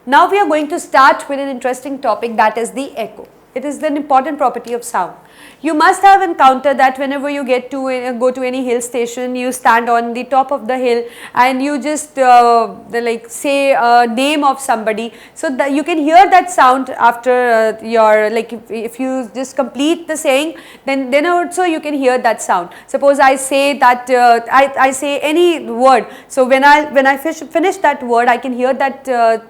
Now we are going to start with an interesting topic, that is the echo. It is an important property of sound. You must have encountered that whenever you get to go to any hill station, you stand on the top of the hill and you just like say a name of somebody, so that you can hear that sound after your, like if you just complete the saying, then also you can hear that sound. Suppose I say that I say any word, so when I finish that word, I can hear that the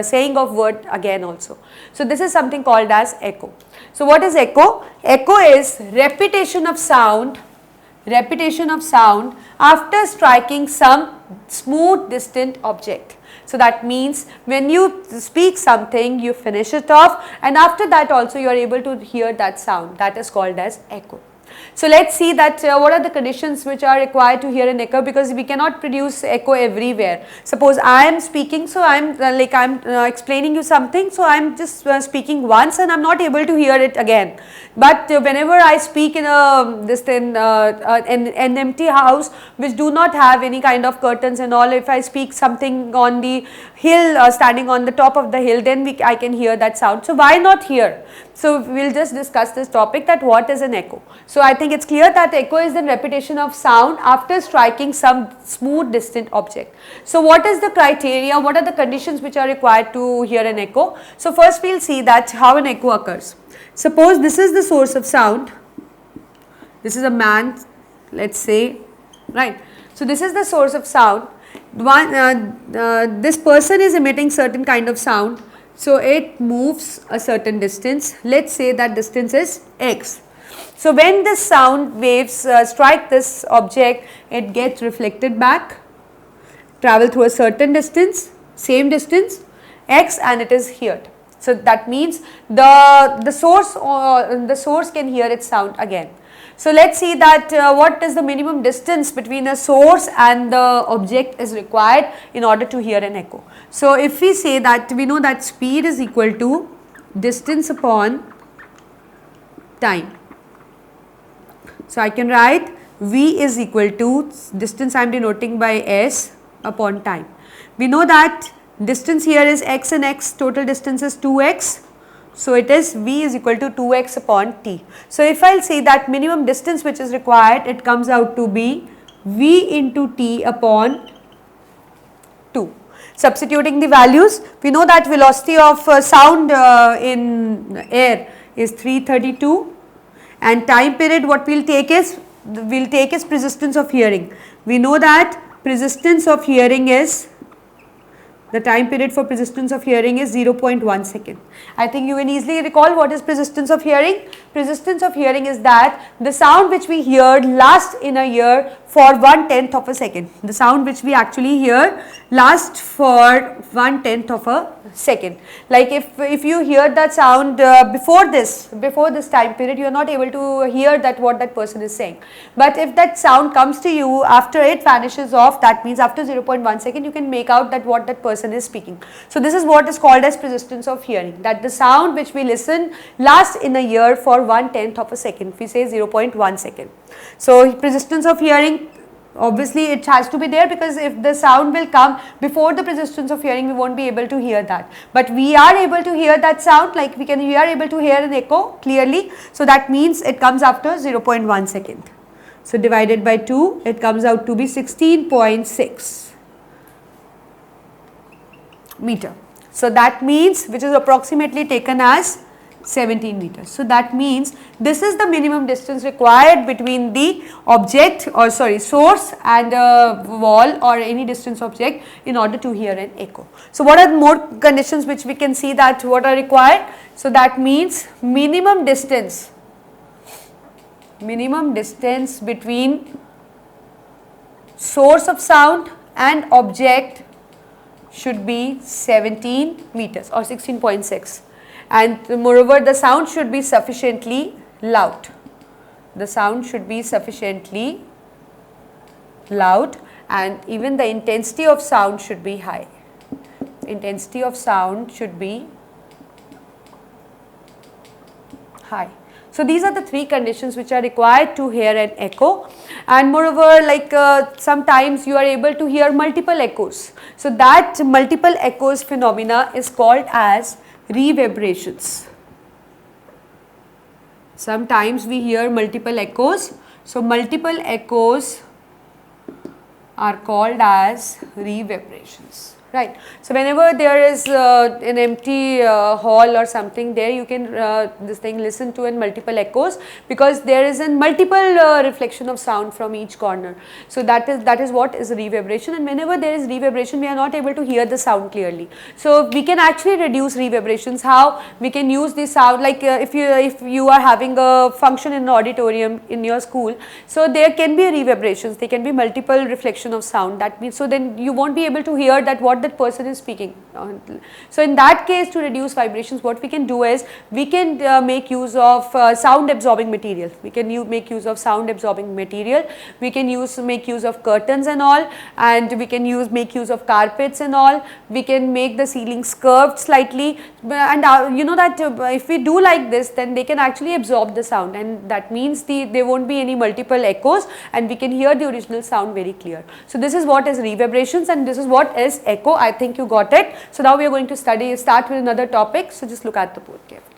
saying of word again also. So this is something called as echo. So what is echo? Echo is repetition of sound after striking some smooth distant object. So that means when you speak something, you finish it off, and after that also you are able to hear that sound. That is called as echo. So let's see that what are the conditions which are required to hear an echo, because we cannot produce echo everywhere. Suppose I am speaking, so I am explaining you something, so I am just speaking once and I am not able to hear it again. But whenever I speak in an empty house which do not have any kind of curtains and all, if I speak something on the hill, standing on the top of the hill, then I can hear that sound. So why not here? So we will just discuss this topic, that what is an echo. So I think it's clear that echo is the repetition of sound after striking some smooth distant object. So what is the criteria, what are the conditions which are required to hear an echo? So first we will see that how an echo occurs. Suppose this is the source of sound, this is a man, let's say, right. So this is the source of sound. This person is emitting certain kind of sound. So it moves a certain distance, let's say that distance is x. So when this sound waves strike this object, it gets reflected back, travel through a certain distance, same distance x, and it is heard. So that means the source can hear its sound again. So let's see that what is the minimum distance between a source and the object is required in order to hear an echo. So if we say that, we know that speed is equal to distance upon time. So I can write V is equal to distance, I am denoting by S, upon time. We know that distance here is x and x, total distance is 2x. So it is V is equal to 2x upon t. So if I will say that minimum distance which is required, it comes out to be V into t upon 2. Substituting the values, we know that velocity of sound in air is 332, and time period what we will take is persistence of hearing. We know that persistence of hearing is, the time period for persistence of hearing is 0.1 second. I think you can easily recall what is persistence of hearing. Persistence of hearing is that the sound which we heard lasts in a ear for 1/10 of a second. The sound which we actually hear lasts for 1/10 of a second. Like if you hear that sound before this time period, you are not able to hear that what that person is saying. But if that sound comes to you after it vanishes off, that means after 0.1 second you can make out that what that person is speaking. So this is what is called as persistence of hearing, that the sound which we listen lasts in a ear for 1/10 of a second. We say 0.1 second. So persistence of hearing, obviously it has to be there, because if the sound will come before the persistence of hearing, we won't be able to hear that. But we are able to hear that sound, like we are able to hear an echo clearly. So that means it comes after 0.1 second. So divided by 2, it comes out to be 16.6 meter. So that means, which is approximately taken as 17 meters. So that means this is the minimum distance required between the object, or sorry, source and a wall or any distance object in order to hear an echo. So what are more conditions which we can see that what are required? So that means minimum distance between source of sound and object should be 17 meters or 16.6. And moreover, the sound should be sufficiently loud. The sound should be sufficiently loud, and even the intensity of sound should be high. Intensity of sound should be high. So these are the three conditions which are required to hear an echo, and moreover, like sometimes you are able to hear multiple echoes. So that multiple echoes phenomena is called as reverberations. Sometimes we hear multiple echoes. So multiple echoes are called as reverberations, right. So whenever there is an empty hall or something, there you can this thing listen to in multiple echoes, because there is a multiple reflection of sound from each corner. So that is what is reverberation, and whenever there is reverberation, we are not able to hear the sound clearly. So we can actually reduce reverberations. How we can use the sound, like if you are having a function in an auditorium in your school, so there can be reverberations, there can be multiple reflection of sound. That means, so then you won't be able to hear that what that person is speaking. So in that case, to reduce vibrations, what we can do is we can make use of sound absorbing material. We can make use of sound absorbing material. We can make use of curtains and all, and we can make use of carpets and all. We can make the ceilings curved slightly, and you know that if we do like this, then they can actually absorb the sound, and that means there won't be any multiple echoes, and we can hear the original sound very clear. So this is what is reverberations, and this is what is echo. I think you got it. So now we are going to start with another topic. So just look at the board carefully.